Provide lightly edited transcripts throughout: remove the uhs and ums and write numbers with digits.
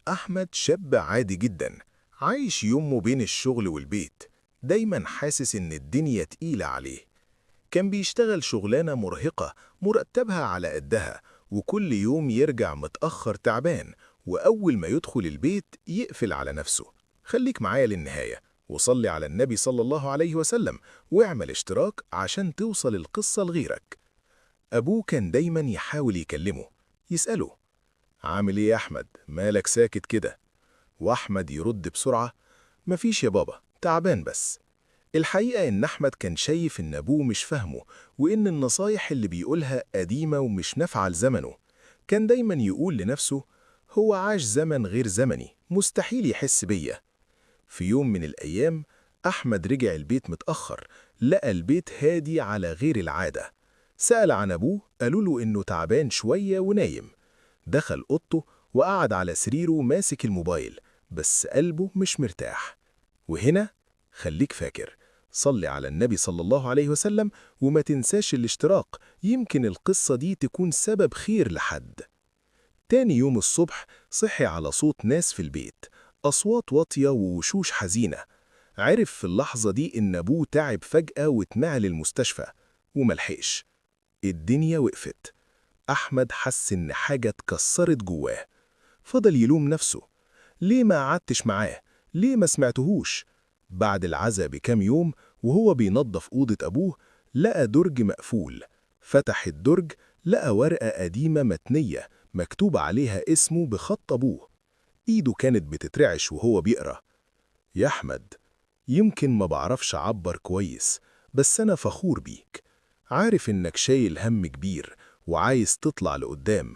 أحمد شاب عادي جدا، عايش يومه بين الشغل والبيت، دايما حاسس إن الدنيا تقيلة عليه. كان بيشتغل شغلانة مرهقة مرتبها على قدها، وكل يوم يرجع متأخر تعبان، وأول ما يدخل البيت يقفل على نفسه. خليك معايا للنهاية وصلي على النبي صلى الله عليه وسلم، واعمل اشتراك عشان توصل القصة لغيرك. أبوه كان دايما يحاول يكلمه، يسأله: عامل ايه يا أحمد؟ مالك ساكت كده؟ وأحمد يرد بسرعة: مفيش يا بابا، تعبان بس. الحقيقة إن أحمد كان شايف إن أبوه مش فاهمه، وإن النصايح اللي بيقولها قديمة ومش نافعة لزمنه. كان دايما يقول لنفسه: هو عاش زمن غير زمني، مستحيل يحس بيا. في يوم من الأيام أحمد رجع البيت متأخر، لقى البيت هادي على غير العادة. سأل عن أبوه، قالوا له إنه تعبان شوية ونايم. دخل أوضته وقعد على سريره ماسك الموبايل، بس قلبه مش مرتاح. وهنا خليك فاكر، صلي على النبي صلى الله عليه وسلم، وما تنساش الاشتراك، يمكن القصة دي تكون سبب خير لحد. تاني يوم الصبح صحي على صوت ناس في البيت، أصوات واطية ووشوش حزينة. عرف في اللحظة دي إن أبوه تعب فجأة واتنقل المستشفى، وملحقش. الدنيا وقفت. أحمد حس إن حاجة اتكسرت جواه. فضل يلوم نفسه: ليه ما قعدتش معاه؟ ليه ما سمعتهوش؟ بعد العزا بكام يوم وهو بينظف أوضة أبوه، لقى درج مقفول. فتح الدرج، لقى ورقة قديمة متنية مكتوب عليها اسمه بخط أبوه. إيده كانت بتترعش وهو بيقرأ: يا أحمد، يمكن ما بعرفش أعبر كويس، بس أنا فخور بيك. عارف إنك شايل هم كبير وعايز تطلع لقدام.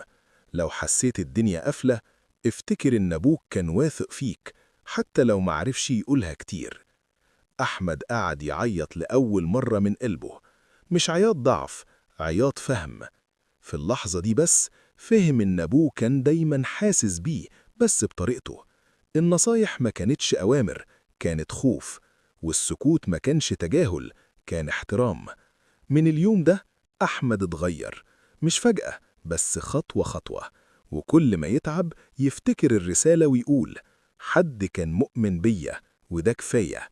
لو حسيت الدنيا قافلة، افتكر إن أبوك كان واثق فيك، حتى لو معرفش يقولها كتير. أحمد قعد يعيط لأول مرة من قلبه، مش عياط ضعف، عياط فهم. في اللحظة دي بس فهم إن أبوه كان دايما حاسس بيه، بس بطريقته. النصايح ما كانتش أوامر، كانت خوف. والسكوت ما كانش تجاهل، كان احترام. من اليوم ده أحمد اتغير، مش فجأة، بس خطوة خطوة. وكل ما يتعب يفتكر الرسالة ويقول: حد كان مؤمن بيا، وده كفاية.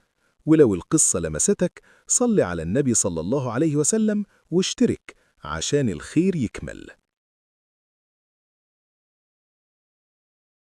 ولو القصة لمستك، صل على النبي صلى الله عليه وسلم واشترك عشان الخير يكمل.